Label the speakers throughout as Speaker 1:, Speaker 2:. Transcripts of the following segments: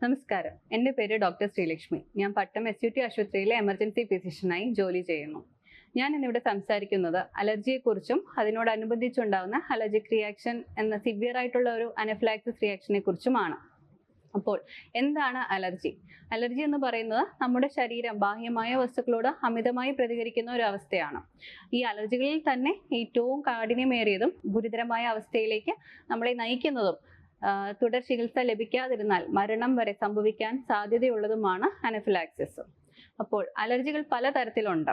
Speaker 1: നമസ്കാരം. എൻ്റെ പേര് ഡോക്ടർ ശ്രീലക്ഷ്മി. ഞാൻ പട്ടം SUT ആശുപത്രിയിലെ എമർജൻസി ഫിസിഷ്യനായി ജോലി ചെയ്യുന്നു. ഞാൻ ഇന്നിവിടെ സംസാരിക്കുന്നത് അലർജിയെക്കുറിച്ചും അതിനോടനുബന്ധിച്ചുണ്ടാകുന്ന അലർജിക് റിയാക്ഷൻ എന്ന സിവിയർ ആയിട്ടുള്ള ഒരു അനഫിലാക്സിസ് റിയാക്ഷനെ കുറിച്ചുമാണ്. അപ്പോൾ എന്താണ് അലർജി? അലർജി എന്ന് പറയുന്നത് നമ്മുടെ ശരീരം ബാഹ്യമായ വസ്തുക്കളോട് അമിതമായി പ്രതികരിക്കുന്ന ഒരു അവസ്ഥയാണ്. ഈ അലർജികളിൽ തന്നെ ഏറ്റവും കാഠിന്യമേറിയതും ഗുരുതരമായ അവസ്ഥയിലേക്ക് നമ്മളെ നയിക്കുന്നതും തുടർ ചികിത്സ ലഭിക്കാതിരുന്നാൽ മരണം വരെ സംഭവിക്കാൻ സാധ്യതയുള്ളതുമാണ് അനഫിലാക്സിസ്. അപ്പോൾ അലർജികൾ പലതരത്തിലുണ്ട്.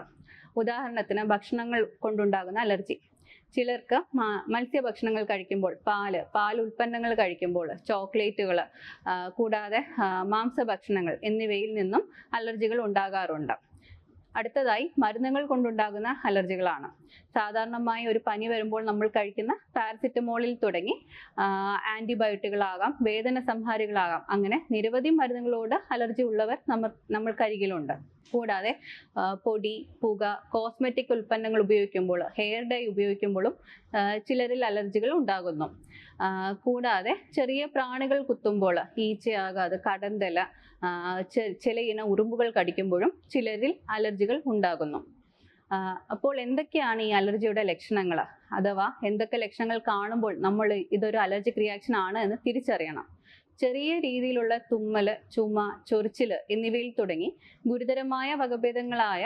Speaker 1: ഉദാഹരണത്തിന് ഭക്ഷണങ്ങൾ കൊണ്ടുണ്ടാകുന്ന അലർജി. ചിലർക്ക് മത്സ്യഭക്ഷണങ്ങൾ കഴിക്കുമ്പോൾ, പാൽ ഉൽപ്പന്നങ്ങൾ കഴിക്കുമ്പോൾ, ചോക്ലേറ്റുകൾ കൂടാതെ മാംസഭക്ഷണങ്ങൾ എന്നിവയിൽ നിന്നും അലർജികൾ ഉണ്ടാകാറുണ്ട്. അടുത്തതായി മരുന്നുകൾ കൊണ്ടുണ്ടാകുന്ന അലർജികളാണ്. സാധാരണമായി ഒരു പനി വരുമ്പോൾ നമ്മൾ കഴിക്കുന്ന പാരസിറ്റമോളിൽ തുടങ്ങി ആൻറ്റിബയോട്ടിക്കുകളാകാം, വേദന സംഹാരികളാകാം, അങ്ങനെ നിരവധി മരുന്നുകളോട് അലർജി ഉള്ളവർ നമ്മൾക്കരികിലുണ്ട്. കൂടാതെ പൊടി, പുക, കോസ്മെറ്റിക് ഉൽപ്പന്നങ്ങൾ ഉപയോഗിക്കുമ്പോൾ, ഹെയർ ഡൈ ഉപയോഗിക്കുമ്പോഴും ചിലരിൽ അലർജികൾ ഉണ്ടാകുന്നു. കൂടാതെ ചെറിയ പ്രാണികൾ കുത്തുമ്പോൾ, ഈച്ചയാകാതെ കടന്തല, ചില ഇനം ഉറുമ്പുകൾ കടിക്കുമ്പോഴും ചിലരിൽ അലർജികൾ ഉണ്ടാകുന്നു. അപ്പോൾ എന്തൊക്കെയാണ് ഈ അലർജിയുടെ ലക്ഷണങ്ങൾ, അഥവാ എന്തൊക്കെ ലക്ഷണങ്ങൾ കാണുമ്പോൾ നമ്മൾ ഇതൊരു അലർജിക് റിയാക്ഷൻ ആണ് എന്ന് തിരിച്ചറിയണം? ചെറിയ രീതിയിലുള്ള തുമ്മൽ, ചുമ, ചൊറിച്ചിൽ എന്നിവയിൽ തുടങ്ങി ഗുരുതരമായ വകഭേദങ്ങളായ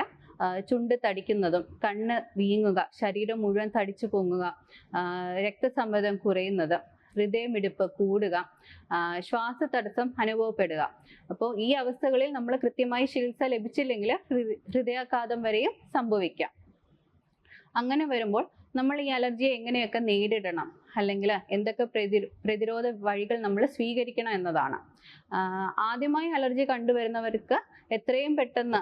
Speaker 1: ചുണ്ട് തടിക്കുന്നതും, കണ്ണ് വീങ്ങുക, ശരീരം മുഴുവൻ തടിച്ചു പൊങ്ങുക, രക്തസമ്മർദ്ദം കുറയുന്നത്, ഹൃദയമിടിപ്പ് കൂടുക, ശ്വാസതടസ്സം അനുഭവപ്പെടുക. അപ്പോൾ ഈ അവസ്ഥകളിൽ നമ്മൾ കൃത്യമായി ചികിത്സ ലഭിച്ചില്ലെങ്കിൽ ഹൃദയാഘാതം വരെയും സംഭവിക്കാം. അങ്ങനെ വരുമ്പോൾ നമ്മൾ ഈ അലർജിയെ എങ്ങനെയൊക്കെ നേരിടണം, അല്ലെങ്കിൽ എന്തൊക്കെ പ്രതിരോധ വഴികൾ നമ്മൾ സ്വീകരിക്കണം എന്നതാണ്. ആദ്യമായി അലർജി കണ്ടുവരുന്നവർക്ക് എത്രയും പെട്ടെന്ന്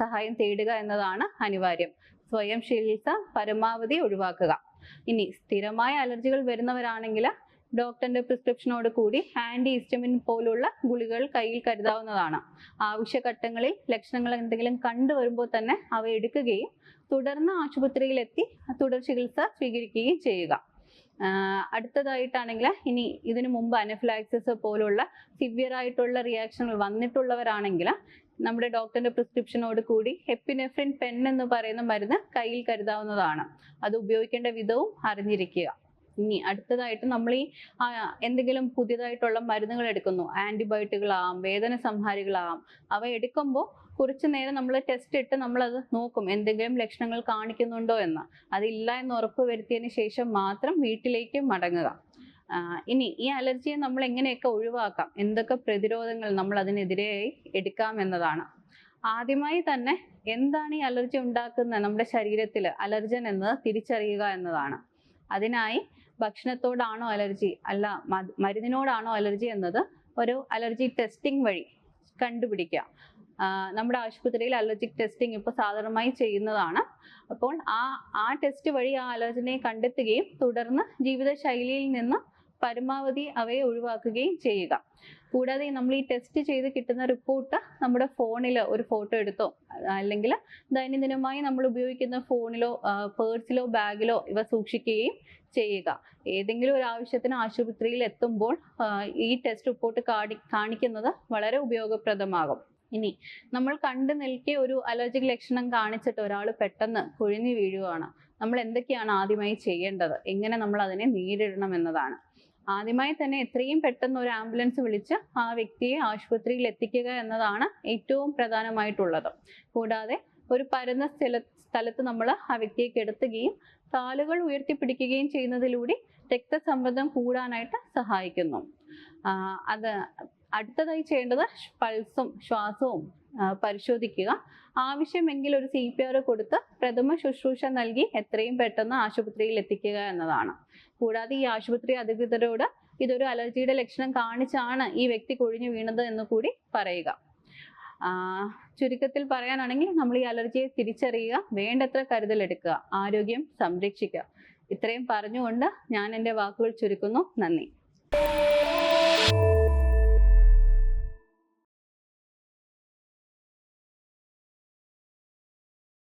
Speaker 1: സഹായം തേടുക എന്നതാണ് അനിവാര്യം. സ്വയം ചികിത്സ പരമാവധി ഒഴിവാക്കുക. ഇനി സ്ഥിരമായ അലർജികൾ വരുന്നവരാണെങ്കിൽ ഡോക്ടറിന്റെ പ്രിസ്ക്രിപ്ഷനോട് കൂടി ആന്റിഹിസ്റ്റമിൻ പോലുള്ള ഗുളികകൾ കയ്യിൽ കരുതാവുന്നതാണ്. ആവശ്യഘട്ടങ്ങളിൽ ലക്ഷണങ്ങൾ എന്തെങ്കിലും കണ്ടുവരുമ്പോൾ തന്നെ അവ എടുക്കുകയും തുടർന്ന് ആശുപത്രിയിലെത്തി തുടർ ചികിത്സ സ്വീകരിക്കുകയും ചെയ്യുക. അടുത്തതായിട്ടാണെങ്കിൽ ഇനി ഇതിനു മുമ്പ് അനഫിലാക്സിസ് പോലുള്ള സിവിയർ ആയിട്ടുള്ള റിയാക്ഷനുകൾ വന്നിട്ടുള്ളവരാണെങ്കിൽ നമ്മുടെ ഡോക്ടറിന്റെ പ്രിസ്ക്രിപ്ഷനോട് കൂടി എപ്പിനെഫ്രിൻ പെൻ എന്ന് പറയുന്ന മരുന്ന് കയ്യിൽ കരുതാവുന്നതാണ്. അത് ഉപയോഗിക്കേണ്ട വിധവും അറിഞ്ഞിരിക്കുക. ഇനി അടുത്തതായിട്ട് നമ്മൾ ഈ എന്തെങ്കിലും പുതിയതായിട്ടുള്ള മരുന്നുകൾ എടുക്കുന്നു, ആന്റിബയോട്ടിക്കുകളാവാം, വേദന സംഹാരികളാവാം, അവ എടുക്കുമ്പോൾ കുറച്ചു നേരം നമ്മൾ ടെസ്റ്റ് ഇട്ട് നമ്മളത് നോക്കും എന്തെങ്കിലും ലക്ഷണങ്ങൾ കാണിക്കുന്നുണ്ടോ എന്ന്. അതില്ല എന്ന് ഉറപ്പ് വരുത്തിയതിന് ശേഷം മാത്രം വീട്ടിലേക്ക് മടങ്ങുക. ഇനി ഈ അലർജിയെ നമ്മൾ എങ്ങനെയൊക്കെ ഒഴിവാക്കാം, എന്തൊക്കെ പ്രതിരോധങ്ങൾ നമ്മൾ അതിനെതിരെയായി എടുക്കാം എന്നതാണ്. ആദ്യമായി തന്നെ എന്താണ് ഈ അലർജി ഉണ്ടാക്കുന്നത് നമ്മുടെ ശരീരത്തിൽ അലർജൻ എന്നത് തിരിച്ചറിയുക എന്നതാണ്. അതിനായി ഭക്ഷണത്തോടാണോ അലർജി, അല്ല മരുന്നിനോടാണോ അലർജി എന്നത് ഒരു അലർജി ടെസ്റ്റിംഗ് വഴി കണ്ടുപിടിക്കുക. നമ്മുടെ ആശുപത്രിയിൽ അലർജിക് ടെസ്റ്റിംഗ് ഇപ്പോൾ സാധാരണമായി ചെയ്യുന്നതാണ്. അപ്പോൾ ആ ടെസ്റ്റ് വഴി ആ അലർജിനെ കണ്ടെത്തുകയും തുടർന്ന് ജീവിതശൈലിയിൽ നിന്ന് പരമാവധി അവയെ ഒഴിവാക്കുകയും ചെയ്യുക. കൂടാതെ നമ്മൾ ഈ ടെസ്റ്റ് ചെയ്ത് കിട്ടുന്ന റിപ്പോർട്ട് നമ്മുടെ ഫോണിൽ ഒരു ഫോട്ടോ എടുത്തോ, അല്ലെങ്കിൽ ദൈനംദിനമായി നമ്മൾ ഉപയോഗിക്കുന്ന ഫോണിലോ പേഴ്സിലോ ബാഗിലോ ഇവ സൂക്ഷിക്കുകയും ചെയ്യുക. ഏതെങ്കിലും ഒരു ആവശ്യത്തിന് ആശുപത്രിയിൽ എത്തുമ്പോൾ ഈ ടെസ്റ്റ് റിപ്പോർട്ട് കാണിക്കുന്നത് വളരെ ഉപയോഗപ്രദമാകും. ഇനി നമ്മൾ കണ്ടു നിൽക്കെ ഒരു അലർജിക് ലക്ഷണം കാണിച്ചിട്ട് ഒരാൾ പെട്ടെന്ന് കുഴിഞ്ഞു വീഴുകയാണ്. നമ്മൾ എന്തൊക്കെയാണ് ആദ്യമായി ചെയ്യേണ്ടത്, എങ്ങനെ നമ്മൾ അതിനെ നേരിടണം എന്നതാണ്. ആദ്യമായി തന്നെ എത്രയും പെട്ടെന്ന് ഒരു ആംബുലൻസ് വിളിച്ച് ആ വ്യക്തിയെ ആശുപത്രിയിൽ എത്തിക്കുക എന്നതാണ് ഏറ്റവും പ്രധാനമായിട്ടുള്ളത്. കൂടാതെ ഒരു പരന്ന സ്ഥലത്ത് നമ്മൾ ആ വ്യക്തിയെ കിടത്തുകയും കാലുകൾ ഉയർത്തിപ്പിടിക്കുകയും ചെയ്യുന്നതിലൂടെ രക്തസമ്മർദ്ദം കൂടാനായിട്ട് സഹായിക്കുന്നു. അടുത്തതായി ചെയ്യേണ്ടത് പൾസും ശ്വാസവും പരിശോധിക്കുക. ആവശ്യമെങ്കിൽ ഒരു CPR കൊടുത്ത് പ്രഥമ ശുശ്രൂഷ നൽകി എത്രയും പെട്ടെന്ന് ആശുപത്രിയിൽ എത്തിക്കുക എന്നതാണ്. കൂടാതെ ഈ ആശുപത്രി അധികൃതരോട് ഇതൊരു അലർജിയുടെ ലക്ഷണം കാണിച്ചാണ് ഈ വ്യക്തി കൊഴിഞ്ഞു വീണത് എന്ന് കൂടി പറയുക. ചുരുക്കത്തിൽ പറയാനാണെങ്കിൽ നമ്മൾ ഈ അലർജിയെ തിരിച്ചറിയുക, വേണ്ടത്ര കരുതലെടുക്കുക, ആരോഗ്യം സംരക്ഷിക്കുക. ഇത്രയും പറഞ്ഞുകൊണ്ട് ഞാൻ എൻ്റെ വാക്കുകൾ ചുരുക്കുന്നു. നന്ദി.